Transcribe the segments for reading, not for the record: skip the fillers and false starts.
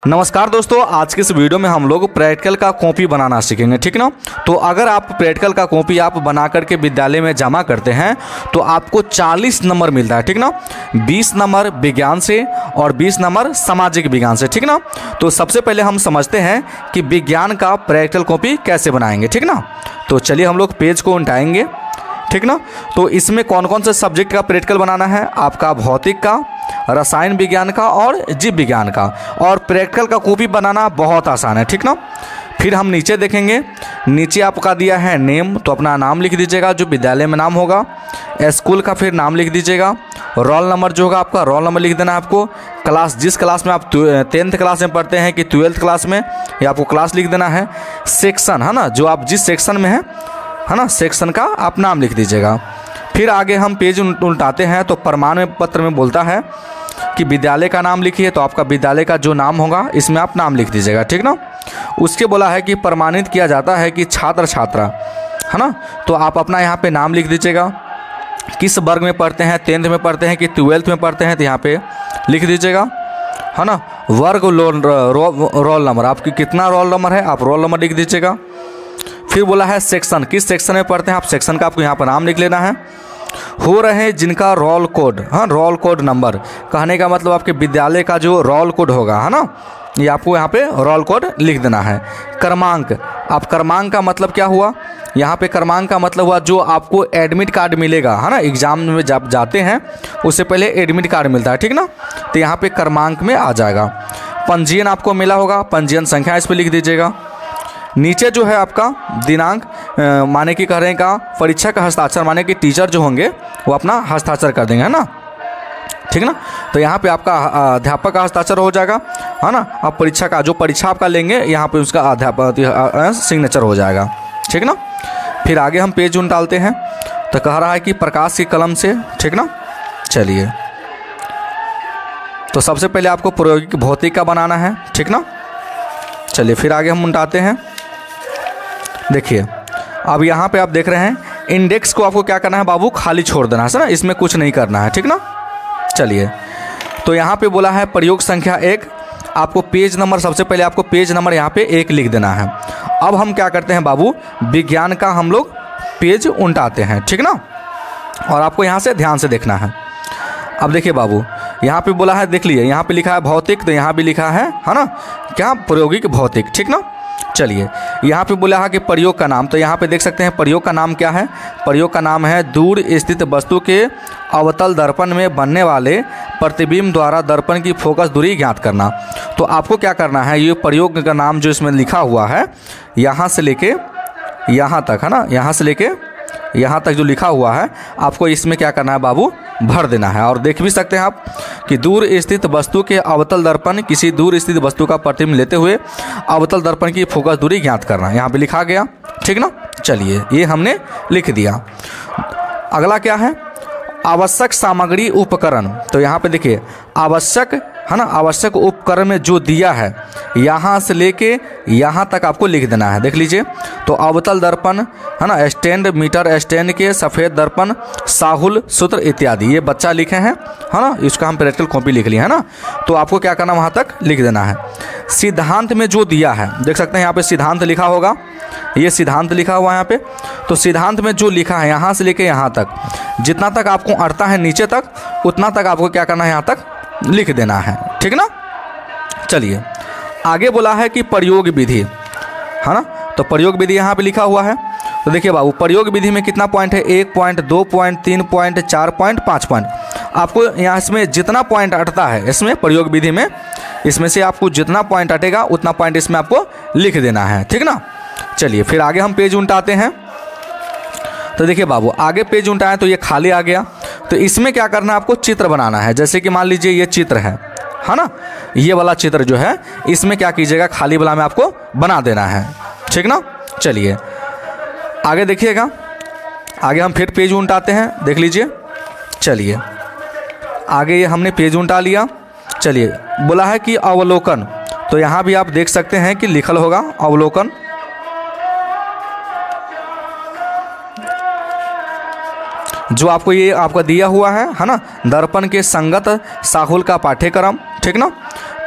नमस्कार दोस्तों, आज के इस वीडियो में हम लोग प्रैक्टिकल का कॉपी बनाना सीखेंगे, ठीक ना। तो अगर आप प्रैक्टिकल का कॉपी आप बना करके विद्यालय में जमा करते हैं तो आपको 40 नंबर मिलता है, ठीक ना। 20 नंबर विज्ञान से और 20 नंबर सामाजिक विज्ञान से, ठीक ना। तो सबसे पहले हम समझते हैं कि विज्ञान का प्रैक्टिकल कॉपी कैसे बनाएंगे, ठीक ना। तो चलिए हम लोग पेज को उल्टाएंगे, ठीक ना। तो इसमें कौन कौन से सब्जेक्ट का प्रैक्टिकल बनाना है, आपका भौतिक का, रसायन विज्ञान का और जीव विज्ञान का। और प्रैक्टिकल का कॉपी बनाना बहुत आसान है, ठीक ना। फिर हम नीचे देखेंगे, नीचे आपका दिया है नेम, तो अपना नाम लिख दीजिएगा जो विद्यालय में नाम होगा। स्कूल का फिर नाम लिख दीजिएगा। रोल नंबर जो होगा आपका रोल नंबर लिख देना है आपको। क्लास, जिस क्लास में आप 10th क्लास में पढ़ते हैं कि 12th क्लास में, ये आपको क्लास लिख देना है। सेक्शन है ना, जो आप जिस सेक्शन में है ना, सेक्शन का आप नाम लिख दीजिएगा। फिर आगे हम पेज उल्टाते हैं तो प्रमाण पत्र में बोलता है कि विद्यालय का नाम लिखिए, तो आपका विद्यालय का जो नाम होगा इसमें आप नाम लिख दीजिएगा, ठीक ना। उसके बोला है कि प्रमाणित किया जाता है कि छात्र छात्रा, है ना, तो आप अपना यहाँ पे नाम लिख दीजिएगा। किस वर्ग में पढ़ते हैं, 10th में पढ़ते हैं कि 12th में पढ़ते हैं, तो यहाँ पे लिख दीजिएगा, है ना। वर्ग रोल नंबर, आपकी कितना रोल नंबर है आप रोल नंबर लिख दीजिएगा। फिर बोला है सेक्शन, किस सेक्शन में पढ़ते हैं आप सेक्शन का आपको यहाँ पर नाम लिख लेना है। हो रहे हैं जिनका रोल कोड, हाँ रोल कोड नंबर, कहने का मतलब आपके विद्यालय का जो रोल कोड होगा, है ना, ये आपको यहाँ पे रोल कोड लिख देना है। क्रमांक, आप क्रमांक का मतलब क्या हुआ, यहाँ पे क्रमांक का मतलब हुआ जो आपको एडमिट कार्ड मिलेगा, है ना, एग्जाम में जब जाते हैं उससे पहले एडमिट कार्ड मिलता है, ठीक ना। तो यहाँ पे क्रमांक में आ जाएगा। पंजीयन आपको मिला होगा, पंजीयन संख्या इस पर लिख दीजिएगा। नीचे जो है आपका दिनांक, माने कि कह रहे हैं का परीक्षा का हस्ताक्षर, माने कि टीचर जो होंगे वो अपना हस्ताक्षर कर देंगे, है ना, ठीक ना। तो यहाँ पे आपका अध्यापक का हस्ताक्षर हो जाएगा, है ना। अब परीक्षा का जो परीक्षा आपका लेंगे यहाँ पे उसका अध्यापक सिग्नेचर हो जाएगा, ठीक ना। फिर आगे हम पेज डालते हैं तो कह रहा है कि प्रकाश की कलम से, ठीक ना। चलिए, तो सबसे पहले आपको प्रायोगिक भौतिक का बनाना है, ठीक ना। चलिए फिर आगे हम उल्टाते हैं। देखिए अब यहाँ पे आप देख रहे हैं इंडेक्स को आपको क्या करना है बाबू, खाली छोड़ देना है ना, इसमें कुछ नहीं करना है, ठीक ना। चलिए, तो यहाँ पे बोला है प्रयोग संख्या 1, आपको पेज नंबर, सबसे पहले आपको पेज नंबर यहाँ पे 1 लिख देना है। अब हम क्या करते हैं बाबू, विज्ञान का हम लोग पेज उल्टाते हैं, ठीक ना। और आपको यहाँ से ध्यान से देखना है। अब देखिए बाबू, यहाँ पे बोला है, देख लिए यहाँ पे लिखा है भौतिक, तो यहाँ भी लिखा है ना क्या, प्रायोगिक भौतिक, ठीक ना। चलिए, यहाँ पे बोला है कि प्रयोग का नाम, तो यहाँ पे देख सकते हैं प्रयोग का नाम क्या है। प्रयोग का नाम है दूर स्थित वस्तु के अवतल दर्पण में बनने वाले प्रतिबिंब द्वारा दर्पण की फोकस दूरी ज्ञात करना। तो आपको क्या करना है, ये प्रयोग का नाम जो इसमें लिखा हुआ है यहाँ से लेके यहाँ तक, है ना, यहाँ से लेके यहाँ तक जो लिखा हुआ है आपको इसमें क्या करना है बाबू, भर देना है। और देख भी सकते हैं आप कि दूर स्थित वस्तु के अवतल दर्पण, किसी दूर स्थित वस्तु का प्रतिबिंब लेते हुए अवतल दर्पण की फोकस दूरी ज्ञात करना, यहाँ पे लिखा गया, ठीक ना। चलिए, ये हमने लिख दिया। अगला क्या है, आवश्यक सामग्री उपकरण, तो यहाँ पे देखिए आवश्यक, है ना, आवश्यक उपकरण में जो दिया है यहाँ से लेके यहाँ तक आपको लिख देना है। देख लीजिए, तो अवतल दर्पण, है ना, स्टैंड, मीटर स्टैंड के, सफ़ेद दर्पण, साहुल सूत्र इत्यादि, ये बच्चा लिखे हैं, है ना, इसका हम प्रैक्टिकल कॉपी लिख लिए, है ना। तो आपको क्या करना, वहाँ तक लिख देना है। सिद्धांत में जो दिया है, देख सकते हैं यहाँ पे सिद्धांत लिखा होगा, ये सिद्धांत लिखा हुआ है यहाँ पे। तो सिद्धांत में जो लिखा है यहाँ से लेके यहाँ तक, जितना तक आपको अड़ता है नीचे तक, उतना तक आपको क्या करना है, यहाँ तक लिख देना है, ठीक ना। चलिए, आगे बोला है कि प्रयोग विधि, है ना, तो प्रयोग विधि यहाँ पे लिखा हुआ है। तो देखिए बाबू, प्रयोग विधि में कितना पॉइंट है, 1 point, 2 point, 3 point, 4 point, 5 point. आपको यहाँ इसमें जितना पॉइंट अटता है इसमें प्रयोग विधि में, इसमें से आपको जितना पॉइंट अटेगा उतना पॉइंट इसमें आपको लिख देना है, ठीक ना। चलिए, फिर आगे हम पेज उल्टाते हैं। तो देखिए बाबू, आगे पेज उल्टाएं तो ये खाली आ गया। तो इसमें क्या करना है, आपको चित्र बनाना है। जैसे कि मान लीजिए ये चित्र है ना, ये वाला चित्र जो है इसमें क्या कीजिएगा, खाली वाला में आपको बना देना है, ठीक ना। चलिए आगे देखिएगा, आगे हम फिर पेज उल्टाते हैं, देख लीजिए। चलिए, आगे ये हमने पेज उल्टा लिया। चलिए, बोला है कि अवलोकन, तो यहाँ भी आप देख सकते हैं कि लिखल होगा अवलोकन। जो आपको ये आपका दिया हुआ है ना, दर्पण के संगत साहुल का पाठ्यक्रम, ठीक ना।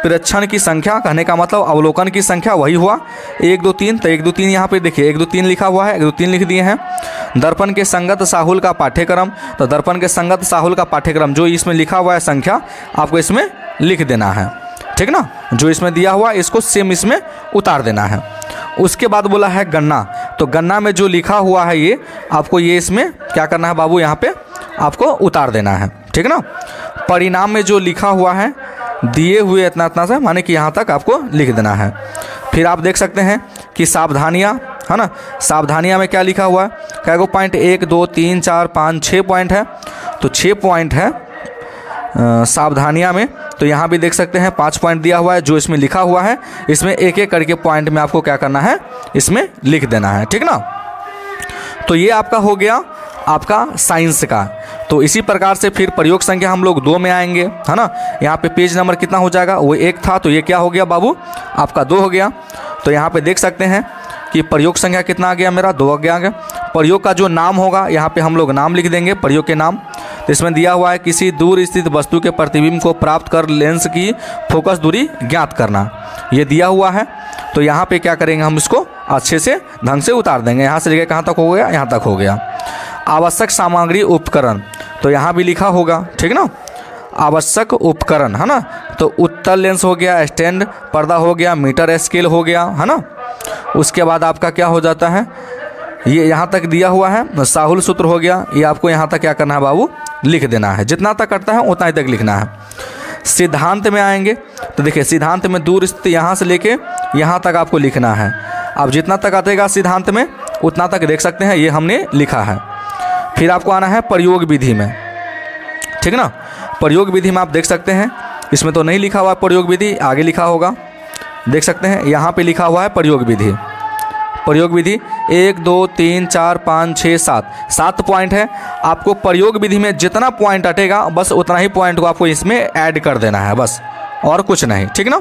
प्रेक्षण की संख्या, कहने का मतलब अवलोकन की संख्या, वही हुआ 1 2 3। तो 1 2 3 यहाँ पे देखिए 1 2 3 लिखा हुआ है, 1 2 3 लिख दिए हैं। दर्पण के संगत साहुल का पाठ्यक्रम, तो दर्पण के संगत साहुल का पाठ्यक्रम जो इसमें लिखा हुआ है संख्या आपको इसमें लिख देना है, ठीक ना। जो इसमें दिया हुआ इसको सेम इसमें उतार देना है। उसके बाद बोला है गणना, तो गणना में जो लिखा हुआ है ये आपको ये इसमें क्या करना है बाबू, यहाँ पे आपको उतार देना है, ठीक ना। परिणाम में जो लिखा हुआ है दिए हुए इतना इतना से माने कि यहाँ तक आपको लिख देना है। फिर आप देख सकते हैं कि सावधानियाँ है ना, सावधानियाँ में क्या लिखा हुआ है, क्या को पॉइंट 1 2 3 4 5 6 पॉइंट है, तो 6 पॉइंट है सावधानियाँ में। तो यहाँ भी देख सकते हैं 5 पॉइंट दिया हुआ है, जो इसमें लिखा हुआ है इसमें एक एक करके पॉइंट में आपको क्या करना है इसमें लिख देना है, ठीक ना। तो ये आपका हो गया आपका साइंस का। तो इसी प्रकार से फिर प्रयोग संख्या हम लोग 2 में आएंगे, है ना। यहाँ पे पेज नंबर कितना हो जाएगा, वो 1 था, तो ये क्या हो गया बाबू आपका 2 हो गया। तो यहाँ पे देख सकते हैं कि प्रयोग संख्या कितना आ गया मेरा, 2 आ गया। प्रयोग का जो नाम होगा यहाँ पे हम लोग नाम लिख देंगे, प्रयोग के नाम। तो इसमें दिया हुआ है किसी दूर स्थित वस्तु के प्रतिबिंब को प्राप्त कर लेंस की फोकस दूरी ज्ञात करना, ये दिया हुआ है। तो यहाँ पे क्या करेंगे हम इसको अच्छे से ढंग से उतार देंगे। यहाँ से लेकर कहाँ तक हो गया, यहाँ तक हो गया। आवश्यक सामग्री उपकरण, तो यहाँ भी लिखा होगा, ठीक ना। आवश्यक उपकरण है ना, तो उत्तल लेंस हो गया, स्टैंड पर्दा हो गया, मीटर स्केल हो गया, है ना। उसके बाद आपका क्या हो जाता है, ये यहाँ तक दिया हुआ है साहुल सूत्र हो गया, ये आपको यहाँ तक क्या करना है बाबू लिख देना है। जितना तक करता है उतना ही तक लिखना है। सिद्धांत में आएंगे तो देखिए सिद्धांत में दूर स्थित यहाँ से लेके यहाँ तक आपको लिखना है। अब जितना तक आतेगा सिद्धांत में उतना तक देख सकते हैं ये हमने लिखा है। फिर आपको आना है प्रयोग विधि में, ठीक ना। प्रयोग विधि में आप देख सकते हैं इसमें तो नहीं लिखा हुआ प्रयोग विधि, आगे लिखा होगा, देख सकते हैं यहाँ पे लिखा हुआ है प्रयोग विधि। प्रयोग विधि 1 2 3 4 5 6 7 पॉइंट है। आपको प्रयोग विधि में जितना पॉइंट अटेगा बस उतना ही पॉइंट को आपको इसमें ऐड कर देना है, बस और कुछ नहीं, ठीक ना।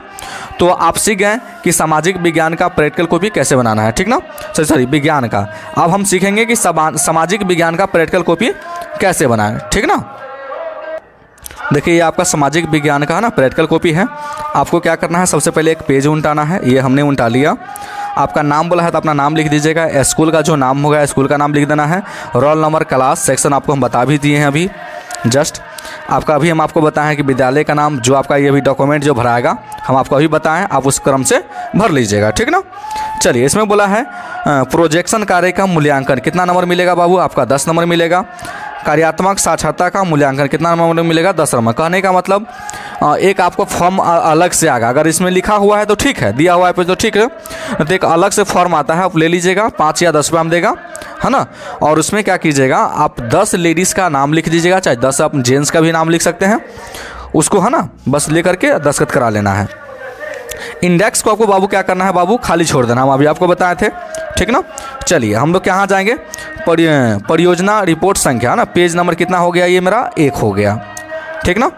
तो आप सीख गए कि सामाजिक विज्ञान का प्रैक्टिकल कॉपी कैसे बनाना है, ठीक ना। सॉरी विज्ञान का। अब हम सीखेंगे कि सामाजिक विज्ञान का प्रैक्टिकल कॉपी कैसे बनाएं, ठीक ना। देखिए ये आपका सामाजिक विज्ञान का है ना प्रैक्टिकल कॉपी है। आपको क्या करना है, सबसे पहले एक पेज उल्टाना है, ये हमने उल्टा लिया। आपका नाम बोला है तो अपना नाम लिख दीजिएगा, स्कूल का जो नाम होगा स्कूल का नाम लिख देना है। रोल नंबर क्लास सेक्शन आपको हम बता भी दिए हैं अभी जस्ट। आपका अभी हम आपको बताएं कि विद्यालय का नाम, जो आपका ये भी डॉक्यूमेंट जो भराएगा हम आपको अभी बताएं, आप उस क्रम से भर लीजिएगा, ठीक ना। चलिए इसमें बोला है प्रोजेक्शन कार्य का मूल्यांकन कितना नंबर मिलेगा बाबू, आपका 10 नंबर मिलेगा। कार्यात्मक साक्षरता का मूल्यांकन कितना नंबर मिलेगा, 10 नंबर। कहने का मतलब एक आपको फॉर्म अलग से आएगा, अगर इसमें लिखा हुआ है तो ठीक है, दिया हुआ है पे तो ठीक है, तो एक अलग से फॉर्म आता है, आप ले लीजिएगा, 5 या 10 रुपये हम देगा, है ना। और उसमें क्या कीजिएगा, आप 10 लेडीज़ का नाम लिख दीजिएगा, चाहे 10 आप जेंट्स का भी नाम लिख सकते हैं, उसको है ना बस ले करके दस्तखत करा लेना है। इंडेक्स को आपको बाबू क्या करना है बाबू, खाली छोड़ देना, हम अभी आपको बताए थे, ठीक ना। चलिए हम लोग कहाँ जाएंगे, परियोजना रिपोर्ट संख्या, है ना। पेज नंबर कितना हो गया, ये मेरा 1 हो गया, ठीक ना।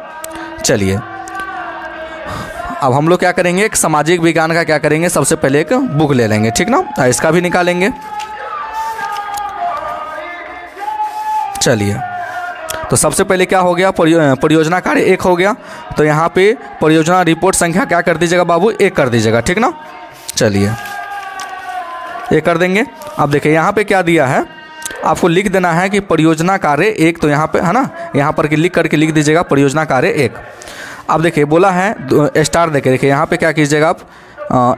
चलिए अब हम लोग क्या करेंगे, एक सामाजिक विज्ञान का क्या करेंगे, सबसे पहले एक बुक ले लेंगे, ठीक ना। इसका भी निकालेंगे। चलिए तो सबसे पहले क्या हो गया, परियोजना कार्य 1 हो गया, तो यहाँ पे परियोजना रिपोर्ट संख्या क्या कर दीजिएगा बाबू, 1 कर दीजिएगा, ठीक ना। चलिए 1 कर देंगे। अब देखिए यहाँ पे क्या दिया है, आपको लिख देना है कि परियोजना कार्य 1, तो यहाँ पे है ना, यहाँ पर लिख करके लिख दीजिएगा परियोजना कार्य 1। अब देखिए बोला है स्टार देके, देखिए यहाँ पे क्या कीजिएगा आप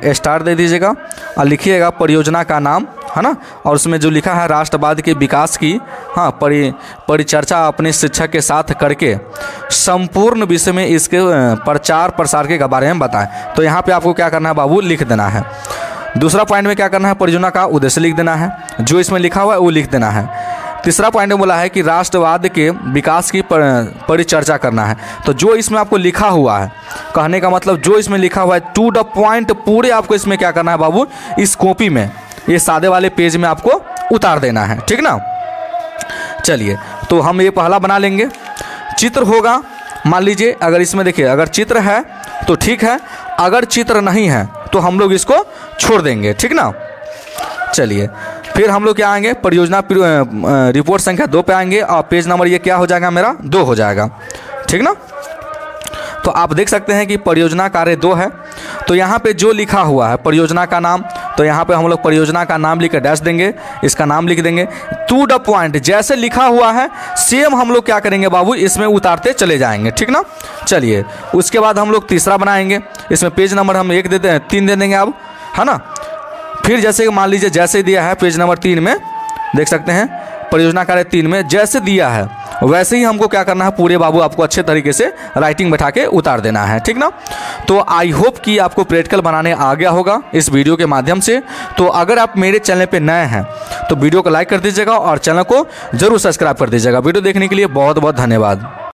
स्टार दे दीजिएगा और लिखिएगा परियोजना का नाम, है ना। और उसमें जो लिखा है राष्ट्रवाद के विकास की हाँ परिचर्चा अपने शिक्षक के साथ करके संपूर्ण विषय में इसके प्रचार प्रसार के बारे में बताएं। तो यहाँ पे आपको क्या करना है बाबू, लिख देना है। दूसरा पॉइंट में क्या करना है, परियोजना का उद्देश्य लिख देना है, जो इसमें लिखा हुआ है वो लिख देना है। तीसरा पॉइंट में बोला है कि राष्ट्रवाद के विकास की परिचर्चा करना है, तो जो इसमें आपको लिखा हुआ है, कहने का मतलब जो इसमें लिखा हुआ है टू द पॉइंट पूरे आपको इसमें क्या करना है बाबू, इस कॉपी में ये सादे वाले पेज में आपको उतार देना है, ठीक ना। चलिए तो हम ये पहला बना लेंगे। चित्र होगा, मान लीजिए अगर इसमें देखिए अगर चित्र है तो ठीक है, अगर चित्र नहीं है तो हम लोग इसको छोड़ देंगे, ठीक ना। चलिए फिर हम लोग क्या आएंगे, परियोजना रिपोर्ट संख्या 2 पे आएंगे और पेज नंबर ये क्या हो जाएगा मेरा, 2 हो जाएगा, ठीक ना। तो आप देख सकते हैं कि परियोजना कार्य 2 है। तो यहाँ पे जो लिखा हुआ है परियोजना का नाम, तो यहाँ पे हम लोग परियोजना का नाम लिख कर डैश देंगे, इसका नाम लिख देंगे। टू द पॉइंट जैसे लिखा हुआ है सेम हम लोग क्या करेंगे बाबू, इसमें उतारते चले जाएंगे, ठीक ना। चलिए उसके बाद हम लोग तीसरा बनाएंगे। इसमें पेज नंबर हम 1 देते हैं, 3 दे देंगे अब, है ना। फिर जैसे मान लीजिए जैसे दिया है पेज नंबर 3 में, देख सकते हैं परियोजना कार्य 3 में जैसे दिया है वैसे ही हमको क्या करना है, पूरे बाबू आपको अच्छे तरीके से राइटिंग बैठा के उतार देना है, ठीक ना। तो आई होप कि आपको प्रैक्टिकल बनाने आ गया होगा इस वीडियो के माध्यम से। तो अगर आप मेरे चैनल पे नए हैं तो वीडियो को लाइक कर दीजिएगा और चैनल को जरूर सब्सक्राइब कर दीजिएगा। वीडियो देखने के लिए बहुत बहुत धन्यवाद।